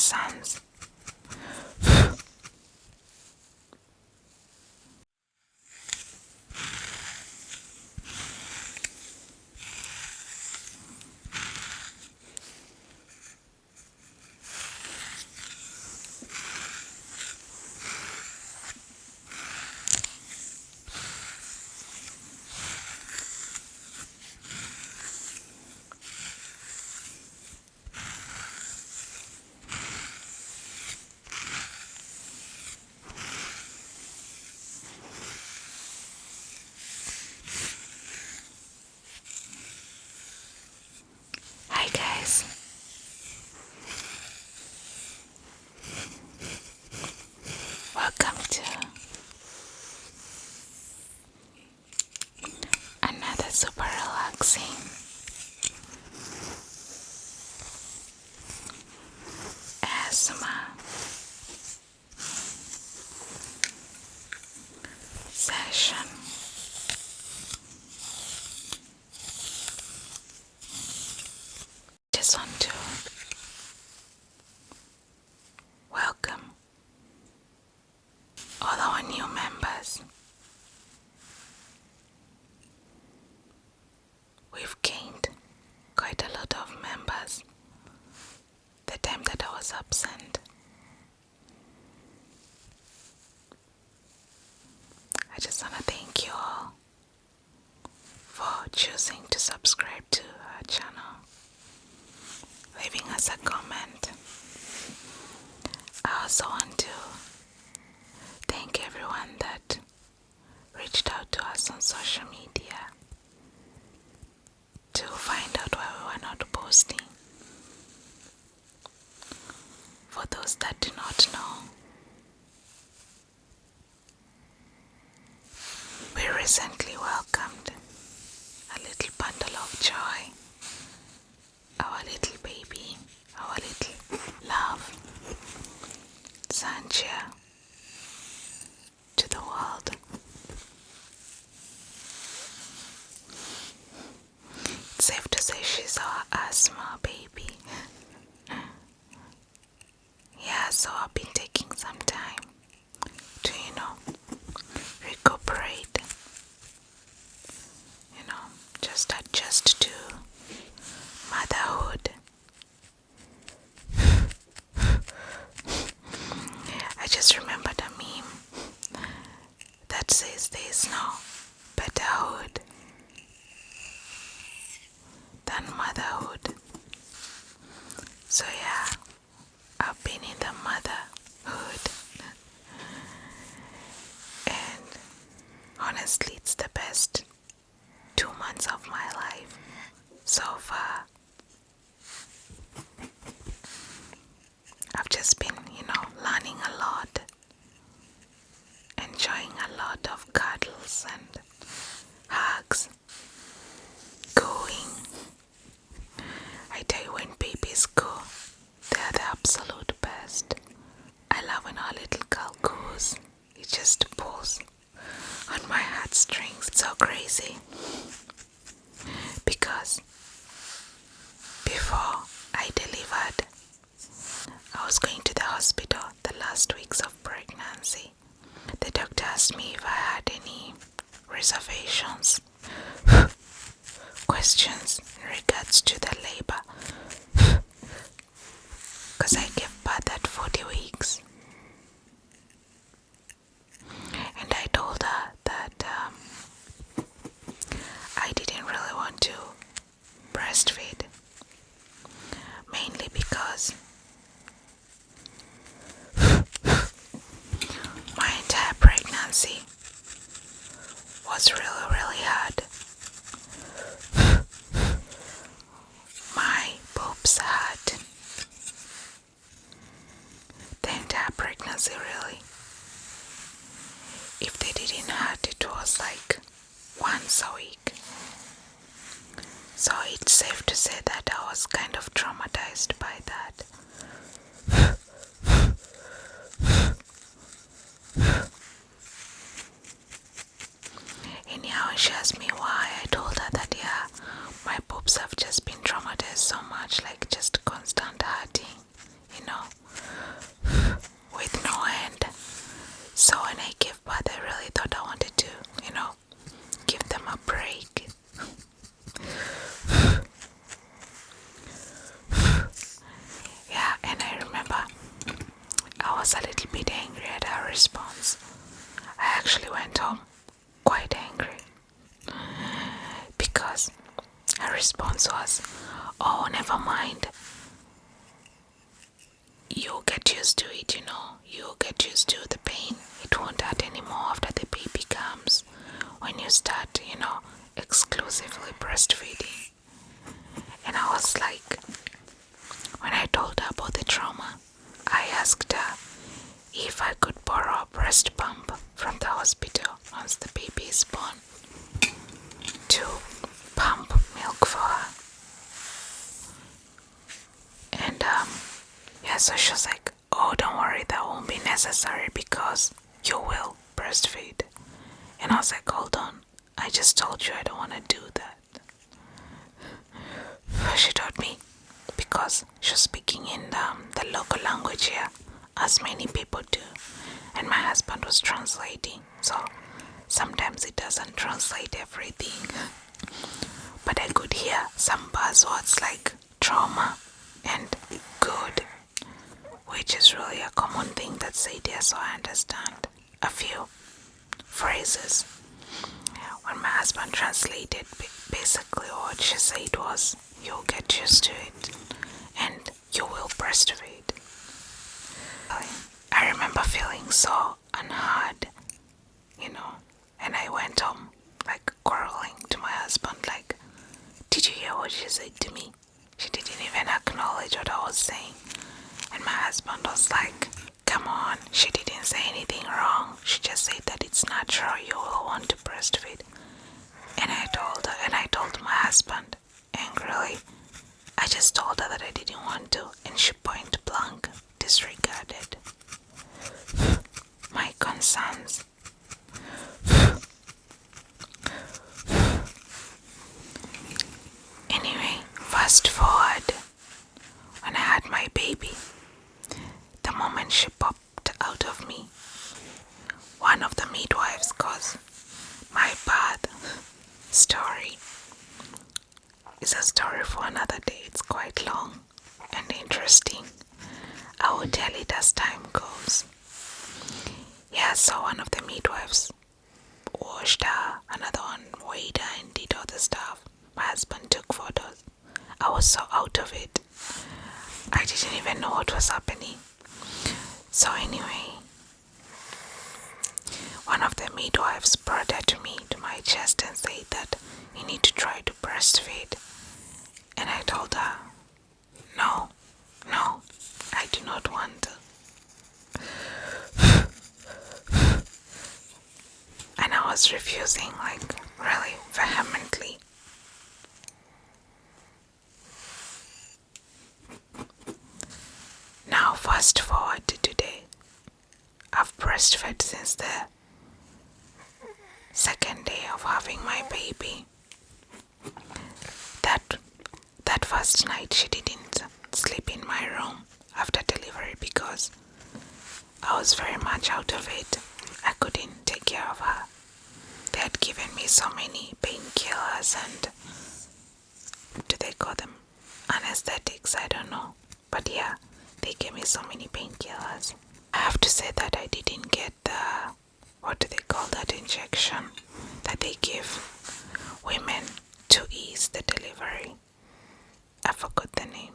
sons. Hi guys, welcome to another super relaxing ASMR session. Just want to welcome all our new members. We've gained quite a lot of members the time that I was absent. I just want to thank you all for choosing to subscribe to our channel, leaving us a comment. I also want to thank everyone that reached out to us on social media to find out why we were not posting. For those that do not know, we recently welcomed a little bundle of joy, our little baby, our little love, Sanjia, to the world. It's safe to say she's our asthma baby. Yeah, so I've been taking some time to, recuperate, just adjust to motherhood. I just remembered a meme that says there's no better hood than motherhood. So yeah, I've been in the motherhood, and honestly it's the best 2 months of my life so far. I've just been, learning a lot, enjoying a lot of cuddles and hugs, cooing. I tell you, when babies coo, they're the absolute best. I love when our little girl coos. It just pulls on my heartstrings. It's so crazy. Because before I delivered, I was going to the hospital the last weeks of pregnancy. The doctor asked me if I had any reservations, questions in regards to the labor, because I gave birth at 40 weeks. And I told her that I didn't really want to breastfeed, mainly because my entire pregnancy was really hard. My boobs hurt the entire pregnancy, really. If they didn't hurt, it was like once a week. So it's safe to say that I was kind of traumatized by that. Anyhow, she asked me why. I told her that my boobs have just been traumatized so much, like just constant hurting, was, "Oh, never mind. You'll get used to it, You'll get used to the pain. It won't hurt anymore after the baby comes. When you start, exclusively breastfeeding." And I was like, when I told her about the trauma, I asked her if I could borrow a breast pump from the hospital once the baby is born to pump milk for her. And so she was like, "Oh, don't worry, that won't be necessary because you will breastfeed." And I was like, "Hold on, I just told you I don't want to do that." She told me because she was speaking in the local language here, as many people do, and my husband was translating, so sometimes it doesn't translate everything, but I could hear some buzzwords like trauma and good, which is really a common thing that's said here, so I understand a few phrases. When my husband translated, basically what she said was, "You'll get used to it and you will breastfeed." I remember feeling so unheard, and I went home like quarreling to my husband like, "Did you hear what she said to me? She didn't even acknowledge what I was saying." And my husband was like, "Come on, she didn't say anything wrong. She just said that it's natural, you will want to breastfeed." And I told my husband angrily, I just told her that I didn't want to, and she point blank disregarded my concerns. Anyway, fast forward, when I had my baby, the moment she popped out of me, one of the midwives, cause my birth story is a story for another day. It's quite long and interesting. I will tell it as time goes. Yeah, so one of the midwives washed her, another one weighed her and did all the stuff. My husband took photos. I was so out of it. I didn't even know what was happening. So anyway, one of the midwives brought her to me, to my chest, and said that you need to try to breastfeed. And I told her, no, I do not want to. And I was refusing, like, really vehemently. Now fast forward to today. I've breastfed since the second day of having my baby. That first night she didn't sleep in my room after delivery because I was very much out of it. I couldn't take care of her. They had given me so many painkillers and, do they call them anesthetics? I don't know. But yeah, they gave me so many painkillers. I have to say that I didn't get the, what do they call that injection that they give women to ease the delivery? I forgot the name.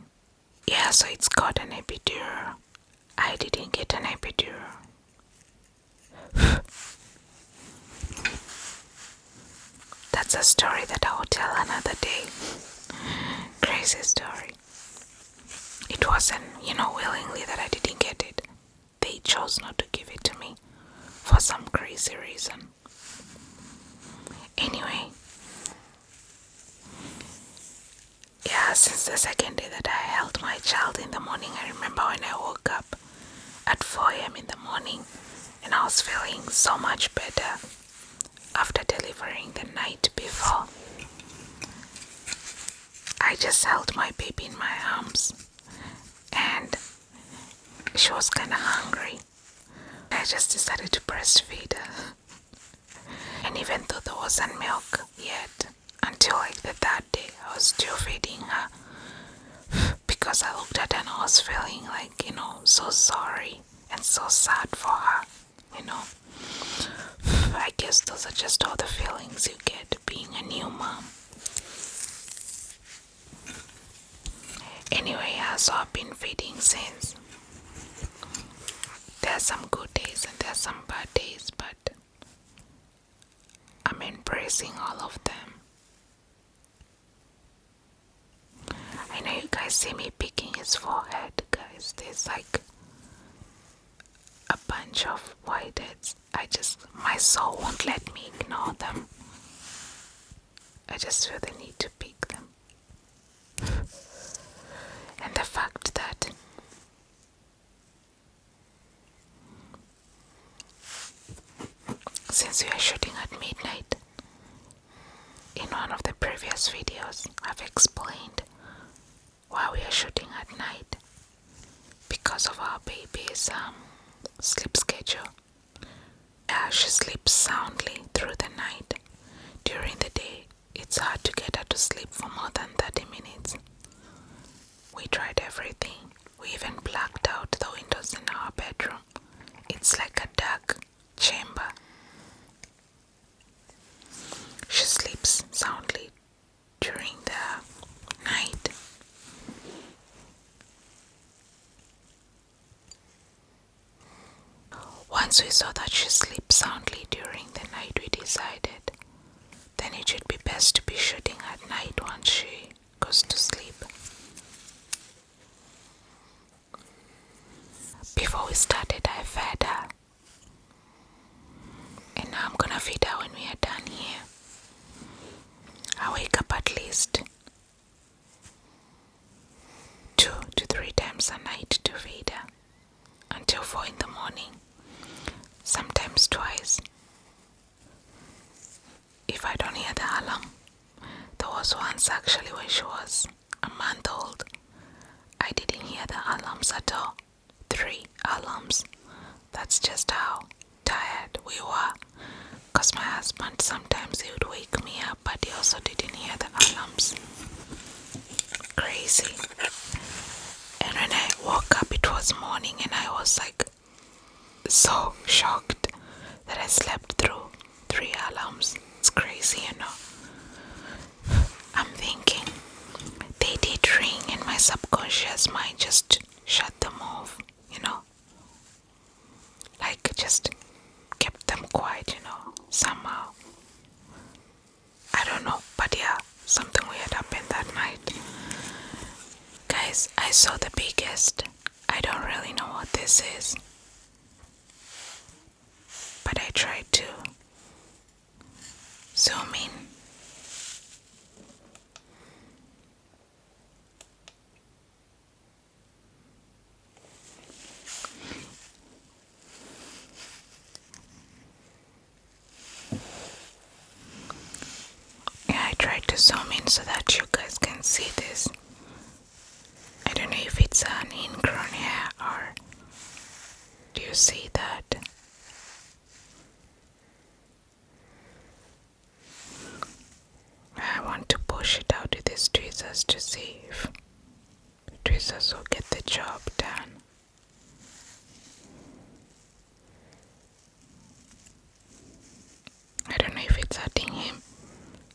Yeah, so it's called an epidural. I didn't get an epidural. That's a story that I will tell another day. Crazy story. It wasn't, willingly that I didn't get it. They chose not to give it to me for some crazy reason. Anyway, yeah, since the second day that I held my child in the morning, I remember when I woke up at 4 a.m. in the morning and I was feeling so much better after delivering the night before. I just held my baby in my arms and she was kind of hungry. I just decided to breastfeed her. And even though there wasn't milk yet, until like the third day, I was still feeding her because I looked at her and I was feeling like, so sorry and so sad for her, I guess those are just all the feelings you get being a new mom. Anyway, so I've been feeding since. There are some good days and there are some bad days, but I'm embracing all of them. I know you guys see me picking his forehead, guys. There's like a bunch of whiteheads. My soul won't let me ignore them. I just feel the need to pick them. And the fact that since we are shooting at midnight, in one of the previous videos, I've explained why we are shooting at night. Because of our baby's sleep schedule. She sleeps soundly through the night. During the day, it's hard to get her to sleep for more than 30 minutes. We tried everything. We even blacked out the windows in our bedroom. It's like a dark chamber. She sleeps soundly during the night. Once we saw that she sleeps soundly during the night, we decided then it should be best to be shooting at night once she goes to sleep. Before we started, I fed her. And now I'm gonna feed her when we are done here. I wake up at least 2 to 3 times a night to feed her until 4 in the morning. Sometimes twice. If I don't hear the alarm. There was once actually when she was a month old. I didn't hear the alarms at all. 3 alarms. That's just how tired we were. Because my husband, sometimes he would wake me up, but he also didn't hear the alarms. Crazy. And when I woke up, it was morning and I was like so shocked that I slept through 3 alarms. It's crazy, you know. I'm thinking they did ring and my subconscious mind just shut them off, you know. Like just kept them quiet, you know, somehow. I don't know, but yeah, something weird happened that night. Guys, I saw the biggest. I don't really know what this is. But I tried to zoom in. Yeah, I tried to zoom in so that you guys can see this. I don't know if it's an ingrown hair or do you see that? I want to push it out with these tweezers to see if the tweezers will get the job done. I don't know if it's hurting him.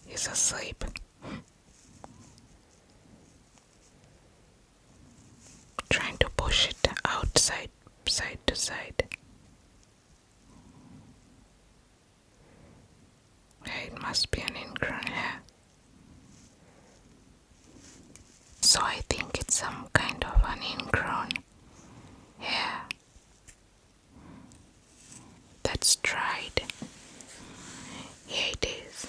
He's asleep. Trying to push it outside, side to side. It must be an ingrown hair. So I think it's some kind of an ingrown hair that's dried. Here it is.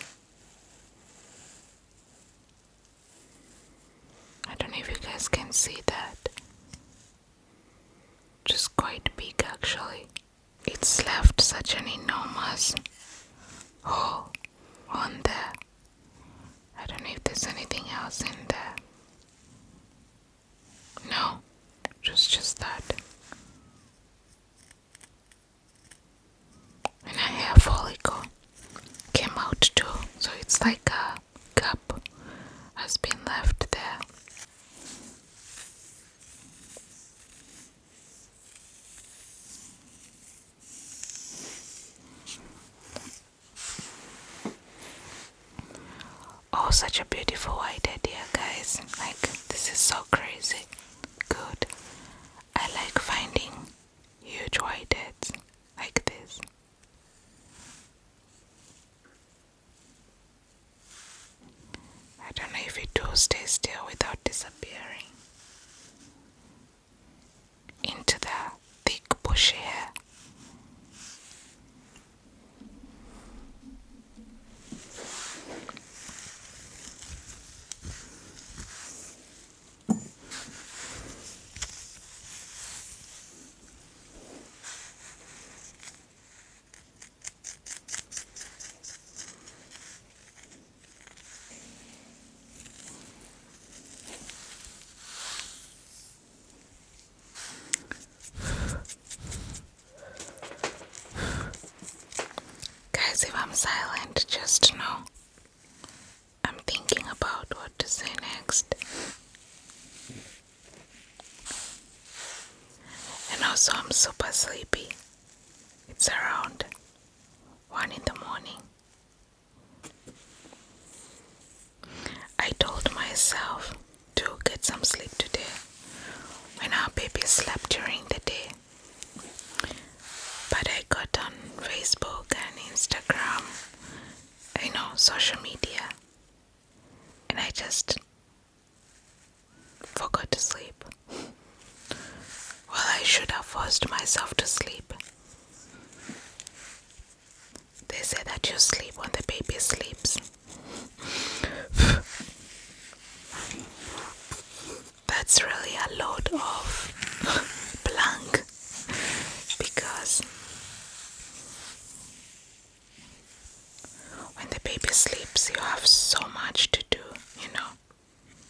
I don't know if you guys can see that. Just quite big actually. It's left such an enormous hole on there. I don't know if there's anything else in there. No, just that. And a hair follicle came out too, so it's like a gap has been left there. Oh, such a beautiful white idea, guys. Like, this is so crazy. Good. I like finding huge whiteheads like this. I don't know if it will stay still without disappearing into the thick bushy hair. Guys, if I'm silent, just know I'm thinking about what to say next. And also I'm super sleepy. It's around 1 in the morning. I told myself to get some sleep today when our baby slept during the day. But I got on Facebook and Instagram, social media, and I just forgot to sleep. Well, I should have forced myself to sleep. They say that you sleep when the baby sleeps. That's really a load of blank, because when the baby sleeps, you have so much to do,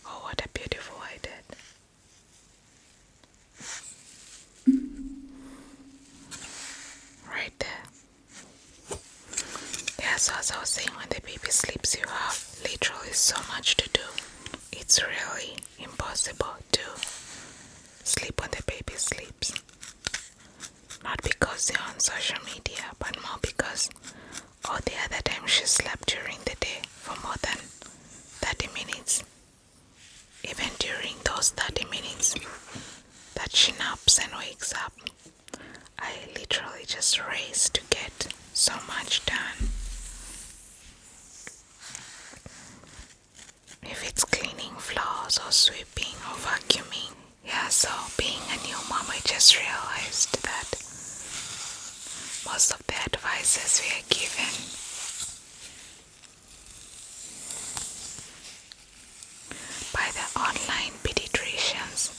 Oh, what a beautiful idea. Right there. Yeah, so as I was saying, when the baby sleeps, you have literally so much to do. It's really impossible to sleep when the baby sleeps. Not because you're on social media, but more because the other time she slept during the day for more than 30 minutes. Even during those 30 minutes that she naps and wakes up, I literally just race to get so much done. If it's cleaning floors or sweeping or vacuuming. Yeah, so being a new mom, I just realized that most of the advices we are given by the online pediatricians,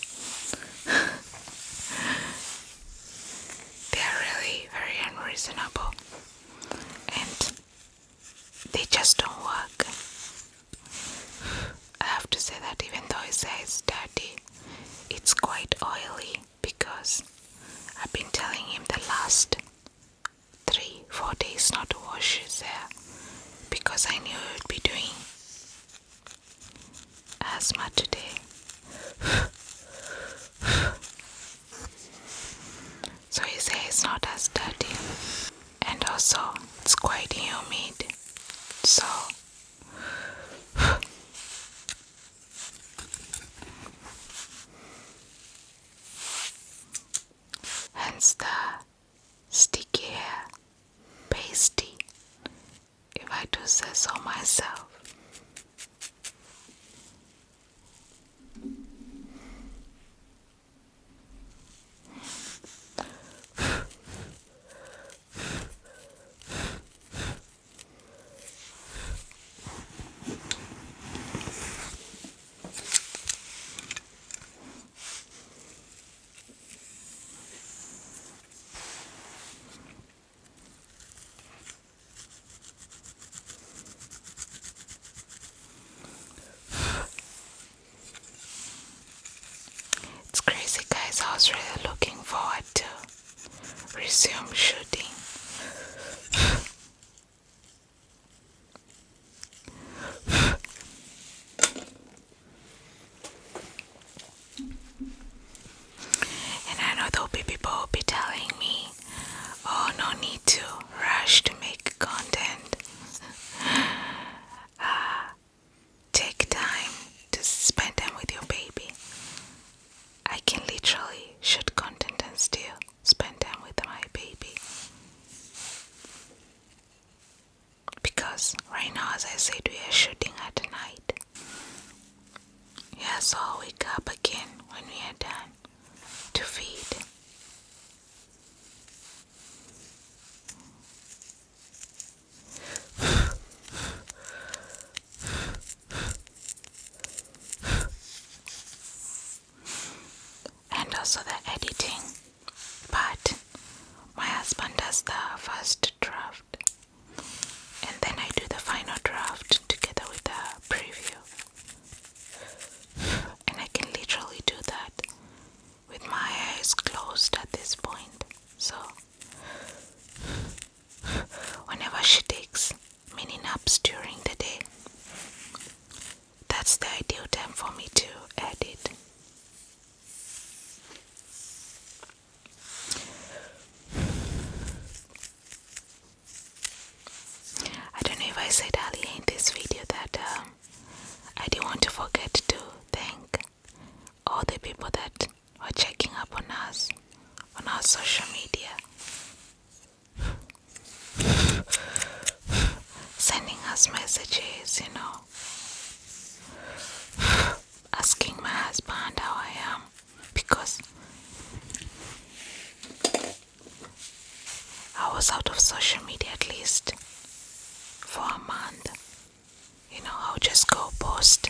they are really very unreasonable and they just don't work. I have to say that even though his hair is dirty, it's quite oily because I've been telling him the last 3-4 days not to wash his hair because I knew he would be doing asthma today. So his hair is not as dirty, and also it's quite humid, so hence the sticky hair, pasty, if I do say so myself. It's crazy, guys. I was really looking forward to resume shooting. And I know there'll be people who'll be telling me, oh, no need to rush to make content. Take time to spend time with your baby. wake up again when we are done to feed. And also the editing part. My husband does the first draft, and then I do the final draft together with the preview. And I can literally do that with my eyes closed at this point. So whenever she takes mini naps during the day, that's the ideal time for me to edit. I don't know if I said earlier in this video that I didn't want to forget to thank all the people that were checking up on us on our social media, sending us messages, asking my husband how I am, because I was out of social media at least for a month. I'll just go post,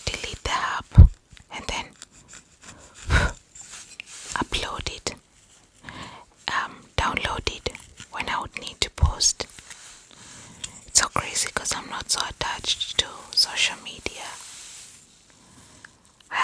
delete the app, and then upload it, download it when I would need to post. It's so crazy because I'm not so attached to social media. I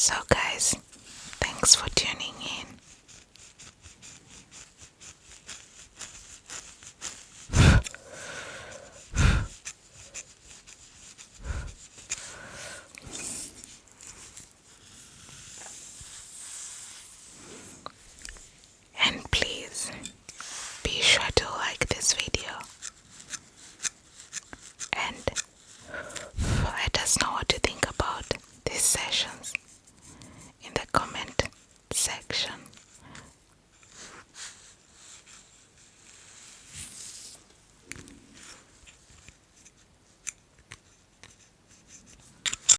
So guys, thanks for tuning